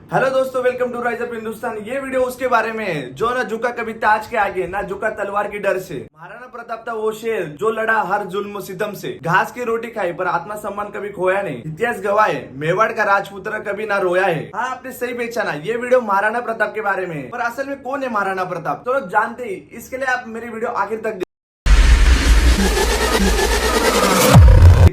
Hello दोस्तों, welcome to rise up Hindustan. ये video उसके बारे में है जो ना झुका कभी ताज के आगे, ना झुका तलवार की डर से। महाराणा प्रताप था वो शेर जो लड़ा हर जुल्म सितम से। घास की रोटी खाई पर आत्मा सम्मान कभी खोया नहीं। इतिहास गवाह है, मेवाड़ का राजपुत्र कभी ना रोया है। हाँ, आपने सही पहचाना, ये वीडियो महाराणा प्रताप के बारे में है। पर असल में कौन है महाराणा प्रताप, तो लोग जानते ही। इसके लिए आप मेरी वीडियो आखिर तक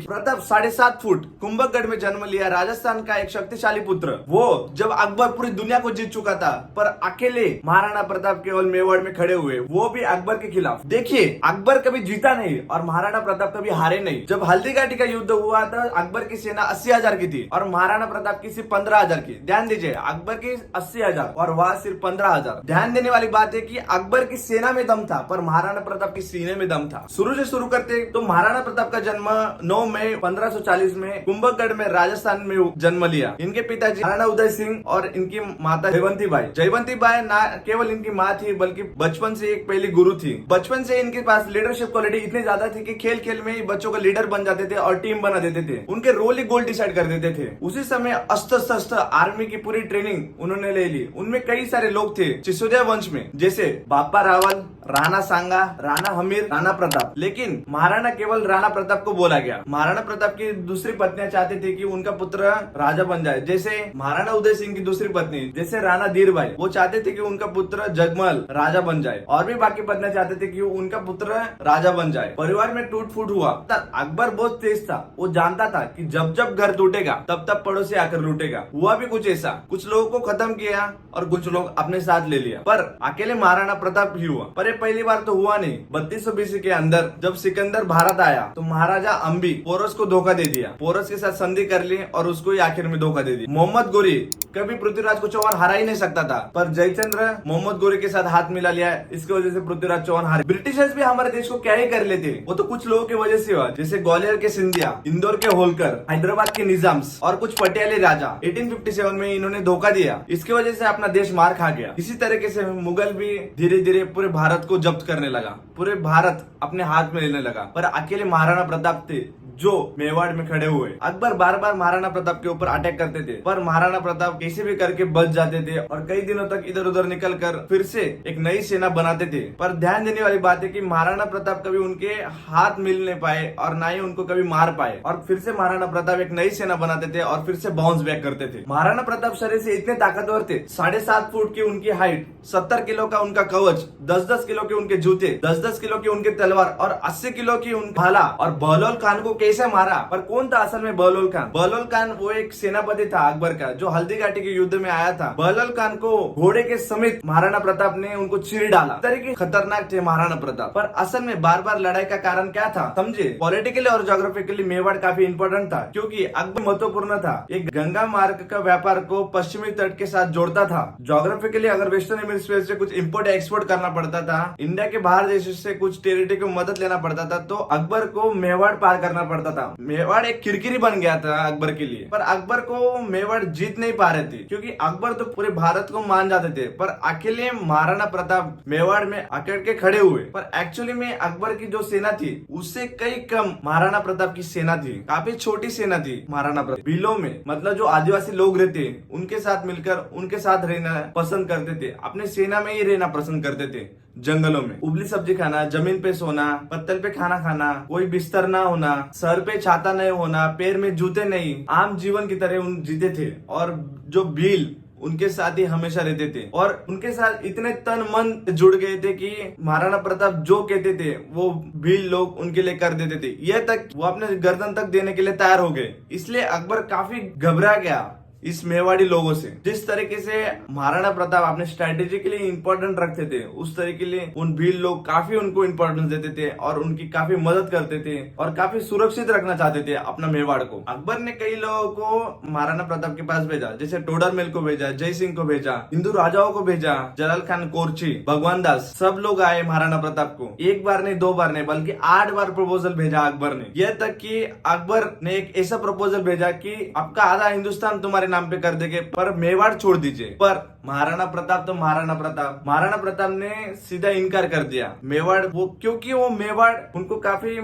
प्रताप 7.5 फुट कुंभकगढ़ में जन्म लिया, राजस्थान का एक शक्तिशाली पुत्र। वो जब अकबर पूरी दुनिया को जीत चुका था, पर अकेले महाराणा प्रताप केवल मेवाड़ में खड़े हुए, वो भी अकबर के खिलाफ। देखिए, अकबर कभी जीता नहीं और महाराणा प्रताप कभी हारे नहीं। जब हल्दी घाटी का युद्ध हुआ था, अकबर की सेना 80,000 की थी और महाराणा प्रताप की सिर्फ 15,000 की। ध्यान दीजिए, अकबर की 80,000 और वहां सिर्फ 15,000। ध्यान देने वाली बात है कि अकबर की सेना में दम था, पर महाराणा प्रताप की सीने में दम था। शुरू से शुरू करते तो महाराणा प्रताप का जन्म 9 मई 1540 में कुंभकगढ़ में राजस्थान में जन्म लिया। इनके पिताजी महाराणा उदय सिंह और इनकी माता जयवंती बाई। जयवंती बाई न केवल इनकी माँ थी, बल्कि बचपन से एक पहली गुरु थी। बचपन से इनके पास लीडरशिप क्वालिटी इतनी ज्यादा थी कि खेल खेल में ही बच्चों का लीडर बन जाते थे और टीम बना देते थे। उनके रोल ही गोल डिसाइड कर देते थे। उसी समय अस्त्र शस्त्र आर्मी की पूरी ट्रेनिंग उन्होंने ले ली। उनमें कई सारे लोग थे सिसोदिया वंश में, जैसे बापा रावल, राणा सांगा, राणा हमीर, राणा प्रताप। लेकिन महाराणा केवल राणा प्रताप को बोला गया। महाराणा प्रताप की दूसरी पत्नियां चाहती थी कि उनका पुत्र राजा बन जाए, जैसे महाराणा उदय सिंह की दूसरी पत्नी जैसे राणा धीरबाई, वो चाहते थे कि उनका पुत्र जगमल राजा बन जाए, और भी बाकी पत्नियां चाहते थे कि उनका पुत्र राजा बन जाए। परिवार में टूट फूट हुआ। अकबर बहुत तेज था, वो जानता था कि जब जब घर टूटेगा तब तब पड़ोसी आकर लूटेगा। हुआ भी कुछ ऐसा, कुछ लोगों को खत्म किया और कुछ लोग अपने साथ ले लिया, पर अकेले महाराणा प्रताप ही हुआ। पर पहली बार तो हुआ नहीं। 3200 BC के अंदर जब सिकंदर भारत आया तो महाराजा अंबी पोरस को धोखा दे दिया। पोरस के साथ संधि कर ली और उसको ही आखिर में धोखा दे दिया। मोहम्मद गोरी कभी पृथ्वीराज को चौहान हरा ही नहीं सकता था, पर जयचंद्र मोहम्मद गोरी के साथ हाथ मिला लिया। इसकी वजह से पृथ्वीराज चौहान हारे। ब्रिटिशर्स भी हमारे देश को क्या ही कर लेते, वो तो कुछ लोगों की वजह से हुआ, जैसे ग्वालियर के सिंधिया, इंदौर के होलकर, हैदराबाद के निजाम्स और कुछ पटियाली राजा। 1857 में इन्होंने धोखा दिया, इसकी वजह से अपना देश मार खा गया। इसी तरीके से मुगल भी धीरे धीरे पूरे भारत को जब्त करने लगा, पूरे भारत अपने हाथ में लेने लगा। पर अकेले महाराणा प्रताप थे जो मेवाड़ में खड़े हुए। अकबर बार बार महाराणा प्रताप के ऊपर अटैक करते थे, पर महाराणा प्रताप कैसे भी करके बच जाते थे और कई दिनों तक इधर उधर निकल कर फिर से एक नई सेना बनाते थे। पर ध्यान देने वाली बात है कि महाराणा प्रताप कभी उनके हाथ मिल नहीं पाए और ना ही उनको कभी मार पाए, और फिर से महाराणा प्रताप एक नई सेना बनाते थे और फिर से बाउंस बैक करते थे। महाराणा प्रताप शरीर से इतने ताकतवर थे, 7.5 फुट की उनकी हाइट, 70 किलो का उनका कवच, 10-10 किलो के उनके जूते, 10-10 किलो की उनकी तलवार और 80 किलो की उनकी भाला। और बहलोल खान को कैसे मारा, पर कौन था असल में बहलोल खान? बहलोल खान वो एक सेनापति था अकबर का, जो हल्दी घाटी के युद्ध में आया था। बहलोल खान को घोड़े के समेत महाराणा प्रताप ने उनको चीर डाला। इस तरीके खतरनाक थे महाराणा प्रताप। पर असल में बार बार लड़ाई का कारण क्या था, समझे? पॉलिटिकली और ज्योग्राफिकली मेवाड़ काफी इंपॉर्टेंट था, क्योंकि अकबर महत्वपूर्ण था। एक गंगा मार्ग का व्यापार को पश्चिमी तट के साथ जोड़ता था। ज्योग्राफिकली अगर वेस्टर्न हेमिस्फीयर से कुछ इम्पोर्ट एक्सपोर्ट करना पड़ता था, इंडिया के बाहर देशों से कुछ टेरिटरी को मदद लेना पड़ता था, तो अकबर को मेवाड़ पार करना पड़ता था। मेवाड़ एक किरकिरी बन गया था अकबर के लिए। पर अकबर को मेवाड़ जीत नहीं पा रहे थे, क्योंकि अकबर तो पूरे भारत को मान जाते थे, पर अकेले महाराणा प्रताप मेवाड़ में अकड़ के खड़े हुए। पर एक्चुअली में अकबर की जो सेना थी उससे कई कम महाराणा प्रताप की सेना थी। काफी छोटी सेना थी महाराणा प्रताप। बिलो में मतलब जो आदिवासी लोग रहते उनके साथ मिलकर उनके साथ रहना पसंद करते थे, अपने सेना में ही रहना पसंद करते थे। जंगलों में उबली सब्जी खाना, जमीन पे सोना, पत्तल पे खाना खाना, कोई बिस्तर ना होना, सर पे छाता नहीं होना, पैर में जूते नहीं, आम जीवन की तरह उन जीते थे। और जो भील उनके साथ ही हमेशा रहते थे और उनके साथ इतने तन मन जुड़ गए थे कि महाराणा प्रताप जो कहते थे वो भील लोग उनके लिए कर देते थे। यह तक वो अपने गर्दन तक देने के लिए तैयार हो गए। इसलिए अकबर काफी घबरा गया इस मेवाड़ी लोगों से। जिस तरीके से महाराणा प्रताप अपने स्ट्रेटेजिकली इंपॉर्टेंट रखते थे, उस तरीके लिए उन भील लोग काफी उनको इंपॉर्टेंस देते थे और उनकी काफी मदद करते थे और काफी सुरक्षित रखना चाहते थे अपना मेवाड़ को। अकबर ने कई लोगों को महाराणा प्रताप के पास भेजा, जैसे टोडरमेल को भेजा, जय सिंह को भेजा, हिंदू राजाओं को भेजा, जलाल खान कोरची, भगवान दास, सब लोग आए महाराणा प्रताप को। एक बार नहीं, 2 बार नहीं, बल्कि 8 बार प्रपोजल भेजा अकबर ने। यह तक कि अकबर ने एक ऐसा प्रपोजल भेजा कि आपका आधा हिंदुस्तान तुम्हारे नाम पे कर देंगे, पर मेवाड़ छोड़ दीजिए। पर महाराणा प्रताप तो महाराणा प्रताप ने सीधा इनकार कर दिया। मेवाड़ वो, क्योंकि वो मेवाड़ उनको काफी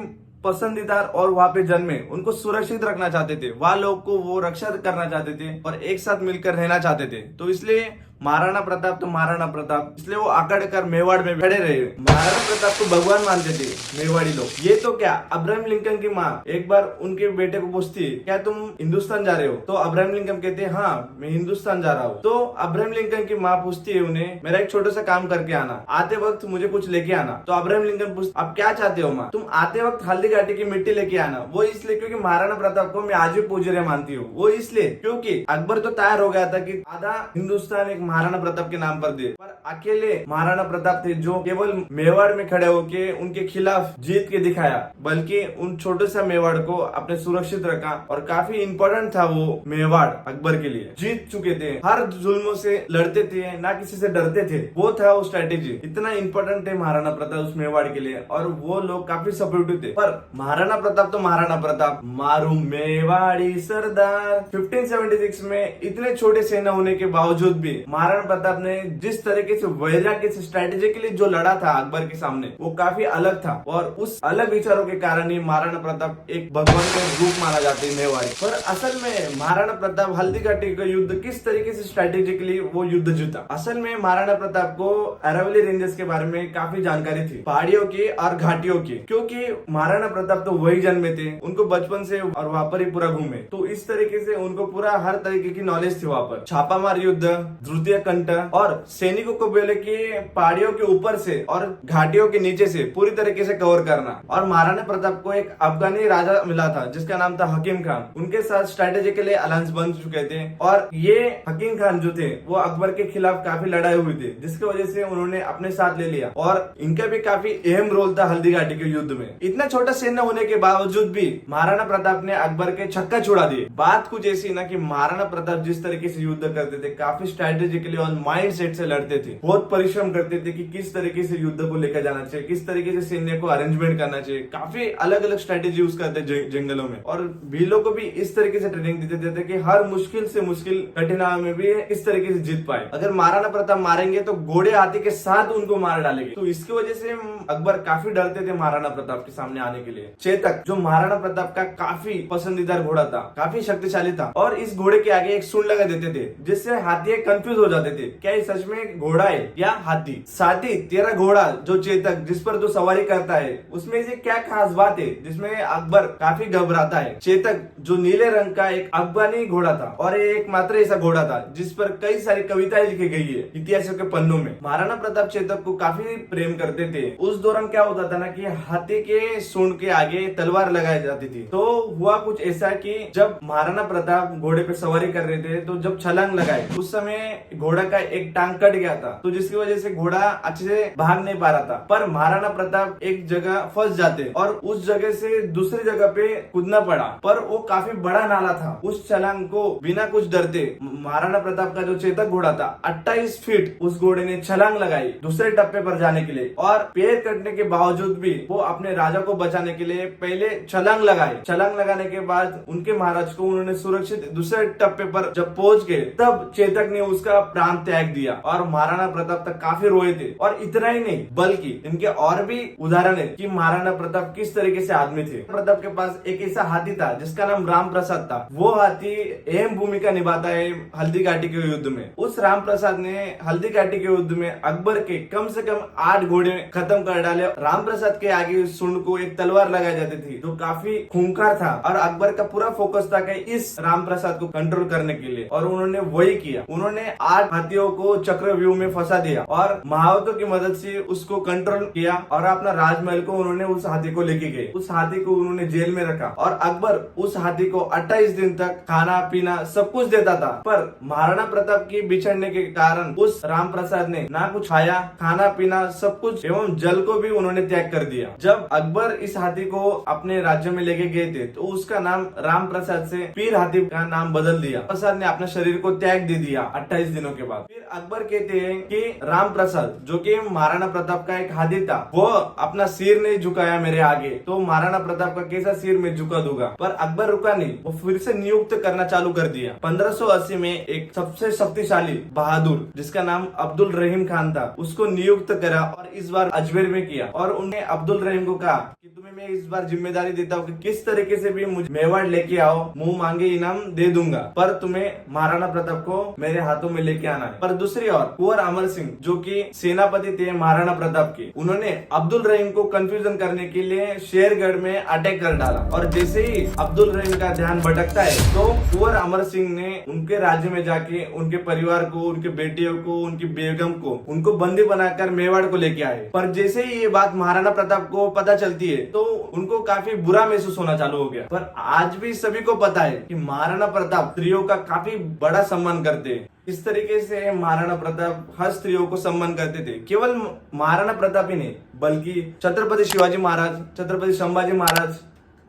पसंदीदा और वहाँ पे जन्मे उनको सुरक्षित रखना चाहते थे, वहाँ लोग को वो रक्षा करना चाहते थे और एक साथ मिलकर रहना चाहते थे। तो इसलिए महाराणा प्रताप तो महाराणा प्रताप, इसलिए वो आकड़ कर मेवाड़ में खड़े रहे। महाराणा प्रताप को भगवान मानते थे मेवाड़ी लोग। ये तो क्या, अब्राहम लिंकन की माँ एक बार उनके बेटे को पूछती है, क्या तुम हिंदुस्तान जा रहे हो? तो अब्राहम लिंकन कहते हैं, हाँ मैं हिंदुस्तान जा रहा हूँ। तो अब्राहम लिंकन की माँ पूछती है उन्हें, मेरा एक छोटा सा काम करके आना, आते वक्त मुझे कुछ लेके आना। तो अब्राहम लिंकन पूछते, आप क्या चाहते हो माँ? तुम आते वक्त हल्दी घाटी की मिट्टी लेके आना। वो इसलिए क्योंकि महाराणा प्रताप को मैं आज भी पूज्य मानती हूँ। वो इसलिए क्योंकि अकबर तो तैयार हो गया था कि आधा हिंदुस्तान एक महाराणा प्रताप के नाम पर दे, पर अकेले महाराणा प्रताप थे जो केवल मेवाड़ में खड़े होके उनके खिलाफ जीत के दिखाया, बल्कि उन छोटे सा मेवाड़ को अपने सुरक्षित रखा। और काफी इंपॉर्टेंट था वो मेवाड़ अकबर के लिए। जीत चुके थे, हर जुल्मों से लड़ते थे, ना किसी से डरते थे। वो था वो स्ट्रेटेजी, इतना इंपॉर्टेंट है महाराणा प्रताप उस मेवाड़ के लिए। और वो लोग काफी सपोर्टिव थे। पर महाराणा प्रताप तो महाराणा प्रताप, मारू मेवाड़ी सरदार। 1576 में इतने छोटे सेना होने के बावजूद भी महाराणा प्रताप ने जिस तरीके से वैराग्य से स्ट्रेटेजिकली जो लड़ा था अकबर के सामने, वो काफी अलग था। और उस अलग विचारों के कारण ही महाराणा प्रताप एक भगवान का रूप माना जाता है मेवाड़ी। पर असल में महाराणा प्रताप हल्दी घाटी का युद्ध किस तरीके से स्ट्रेटेजिकली वो युद्ध जीता? असल में महाराणा प्रताप को अरावली रेंजेस के बारे में काफी जानकारी थी, पहाड़ियों की और घाटियों की, क्योंकि महाराणा प्रताप तो वही जन्मे थे, उनको बचपन से और वहां पर ही पूरा घूमे। तो इस तरीके से उनको पूरा हर तरीके की नॉलेज थी वहां पर। छापामार युद्ध, द्वितीय कंठ और सैनिकों को बोले कि पहाड़ियों के ऊपर से और घाटियों के नीचे से पूरी तरीके से कवर करना। और महाराणा प्रताप को एक अफगानी राजा मिला था जिसका नाम था हकीम खान, उनके साथ स्ट्रेटेजिकली अलायंस बन चुके थे। और ये हकीम खान जो थे वो अकबर के खिलाफ काफी लड़ाई हुई थी, जिसकी वजह से उन्होंने अपने साथ ले लिया। और इनका भी काफी अहम रोल था हल्दी घाटी के युद्ध में। इतना छोटा सैन्य होने के बावजूद भी महाराणा प्रताप ने अकबर के छक्का छुड़ा दिए। बात कुछ ऐसी ना कि महाराणा प्रताप जिस तरीके से युद्ध करते थे, काफी स्ट्रेटेजिकली और माइंड सेट से लड़ते थे, बहुत परिश्रम करते थे कि किस तरीके से युद्ध को लेकर जाना चाहिए, किस तरीके से सैन्य को अरेंजमेंट करना चाहिए। काफी अलग अलग स्ट्रेटेजी यूज करते जंगलों में। और भीलों को भी इस तरीके से ट्रेनिंग देते थे कि हर मुश्किल से मुश्किल कठिनाई में भी इस तरीके से जीत पाए। अगर महाराणा प्रताप मारेंगे तो घोड़े हाथी के साथ उनको मार डालेंगे। तो इसकी वजह से अकबर काफी डरते थे महाराणा प्रताप के सामने आने के लिए। चेतक जो महाराणा प्रताप का काफी पसंदीदा घोड़ा था, काफी शक्तिशाली था, और इस घोड़े के आगे एक सूंड लगा देते थे जिससे हाथी कंफ्यूज हो जाते थे, क्या ये सच में घोड़ा है या हाथी। साथी तेरा घोड़ा जो चेतक जिस पर जो सवारी करता है, उसमें से क्या खास बात है जिसमें अकबर काफी घबराता है? चेतक जो नीले रंग का एक अफगानी घोड़ा था और एक मात्र ऐसा घोड़ा था जिस पर कई सारी कविताएं लिखी गई है इतिहास के पन्नों में। महाराणा प्रताप चेतक को काफी प्रेम करते थे। उस दौरान क्या होता था ना कि हाथी के सूंड के आगे तलवार लगाई जाती थी। तो हुआ कुछ ऐसा कि जब महाराणा प्रताप घोड़े पे सवारी कर रहे थे, तो जब छलांग लगाए उस समय घोड़ा का एक टांग कट गया था, तो जिसकी वजह से घोड़ा अच्छे से भाग नहीं पा रहा था। पर महाराणा प्रताप एक जगह फंस जाते और उस जगह से दूसरी जगह पे कूदना पड़ा। पर वो काफी बड़ा नाला था, उस छलांग को बिना कुछ डरते महाराणा प्रताप का जो चेतक घोड़ा था 28 फीट उस घोड़े ने छलांग लगाई दूसरे टप्पे पर जाने के लिए। और पैर कटने के बावजूद भी वो अपने राजा को बचाने के लिए पहले छलांग लगाए। छलांग लगाने के बाद उनके महाराज को उन्होंने सुरक्षित दूसरे टप्पे पर जब पहुंच गए, तब चेतक ने उसका प्राण त्याग दिया। और महाराणा प्रताप तक काफी रोए थे। और इतना ही नहीं, बल्कि इनके और भी उदाहरण है कि महाराणा प्रताप किस तरीके से आदमी थे। प्रताप के पास एक ऐसा हाथी था जिसका नाम राम प्रसाद था। वो हाथी अहम भूमिका निभाता है हल्दी घाटी के युद्ध में। उस राम प्रसाद ने हल्दी घाटी के युद्ध में अकबर के कम से कम 8 घोड़े खत्म कर डाले। राम प्रसाद के आगे सूंड को एक तलवार लगाई जाती थी जो काफी खूंखार था। और अकबर का पूरा फोकस था कि इस राम प्रसाद को कंट्रोल करने के लिए, और उन्होंने वही किया। उन्होंने 8 हाथियों को चक्रव्यूह में फंसा दिया और महावतों की मदद से उसको कंट्रोल किया। और अपना राजमहल को उन्होंने उस हाथी को लेके गए। उस हाथी को उन्होंने जेल में रखा और अकबर उस हाथी को 28 दिन तक खाना पीना सब कुछ देता था। पर महाराणा प्रताप की बिछड़ने के कारण उस राम प्रसाद ने ना कुछ खाया, खाना पीना सब कुछ एवं जल को भी उन्होंने त्याग कर दिया। जब अकबर इस हाथी को अपने राज्य में लेके गए थे, तो उसका नाम राम प्रसाद से पीर हाथी का नाम बदल दिया। प्रसाद ने अपने शरीर को त्याग दे दिया 28 दिनों के बाद। फिर अकबर कहते हैं कि राम प्रसाद जो कि महाराणा प्रताप का एक हाथी था, वो अपना सिर नहीं झुकाया मेरे आगे, तो महाराणा प्रताप का कैसा सिर में झुका दूंगा। पर अकबर रुका नहीं, वो फिर से नियुक्त करना चालू कर दिया। 1580 में एक सबसे शक्तिशाली बहादुर जिसका नाम अब्दुल रहीम खान था, उसको नियुक्त करा और इस बार अजमेर में किया। और उन्हें अब्दुल रहीम को कहा कि तुम्हें तुम्हें मैं इस बार जिम्मेदारी देता हूँ कि किस तरीके से भी मुझे मेवाड़ लेके आओ, मुंह मांगे इनाम दे दूंगा, पर तुम्हें महाराणा प्रताप को मेरे हाथों में लेके आना है। पर दूसरी ओर कुंवर अमर सिंह जो कि सेनापति थे महाराणा प्रताप के, उन्होंने अब्दुल रहीम को कंफ्यूजन करने के लिए शेरगढ़ में अटैक कर डाला। और जैसे ही अब्दुल रहीम का ध्यान भटकता है तो कुंवर अमर सिंह ने उनके राज्य में जाके उनके परिवार को, उनके बेटियों को, उनकी बेगम को, उनको बंदी बनाकर मेवाड़ को लेके आए। पर जैसे ही ये बात महाराणा प्रताप को पता चलती है तो उनको काफी बुरा महसूस होना चालू हो गया। पर आज भी सभी को पता है कि महाराणा प्रताप स्त्रियों का काफी बड़ा सम्मान करते हैं। इस तरीके से महाराणा प्रताप हर स्त्रियों को सम्मान करते थे। केवल महाराणा प्रताप ही नहीं बल्कि छत्रपति शिवाजी महाराज, छत्रपति संभाजी महाराज,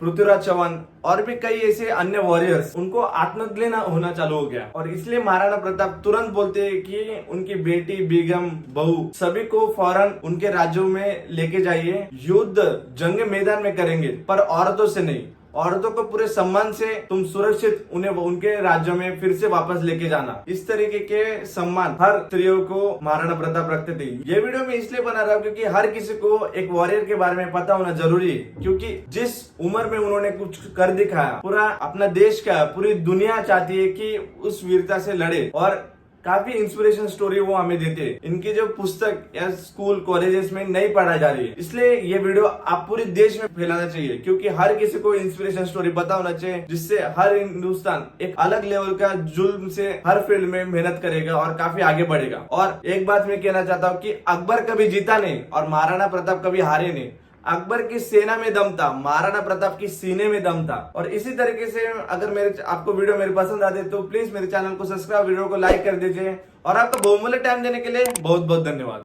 पृथ्वीराज चौहान और भी कई ऐसे अन्य वॉरियर्स, उनको आत्मग्लानि होना चालू हो गया। और इसलिए महाराणा प्रताप तुरंत बोलते हैं कि उनकी बेटी, बेगम, बहू सभी को फौरन उनके राज्यों में लेके जाइए, युद्ध जंग मैदान में करेंगे पर औरतों से नहीं। औरतों को पूरे सम्मान से तुम सुरक्षित उन्हें उनके राज्यों में फिर से वापस लेके जाना। इस तरीके के सम्मान हर स्त्रियों को महाराणा प्रताप रखते थे। ये वीडियो मैं इसलिए बना रहा हूँ क्योंकि हर किसी को एक वॉरियर के बारे में पता होना जरूरी है, क्योंकि जिस उम्र में उन्होंने कुछ कर दिखाया, पूरा अपना देश का, पूरी दुनिया चाहती है कि उस वीरता से लड़े। और काफी इंस्पिरेशन स्टोरी वो हमें देते हैं। इनकी जो पुस्तक या स्कूल कॉलेजेस में नहीं पढ़ा जा रही है, इसलिए ये वीडियो आप पूरे देश में फैलाना चाहिए, क्योंकि हर किसी को इंस्पिरेशन स्टोरी पता होना चाहिए, जिससे हर हिंदुस्तान एक अलग लेवल का जुल्म से हर फील्ड में मेहनत करेगा और काफी आगे बढ़ेगा। और एक बात मैं कहना चाहता हूँ कि अकबर कभी जीता नहीं और महाराणा प्रताप कभी हारे नहीं। अकबर की सेना में दम था, महाराणा प्रताप की सीने में दम था। और इसी तरीके से अगर आपको वीडियो मेरे पसंद आते तो प्लीज मेरे चैनल को सब्सक्राइब, वीडियो को लाइक कर दीजिए। और आपका बहुमूल्य टाइम देने के लिए बहुत बहुत धन्यवाद।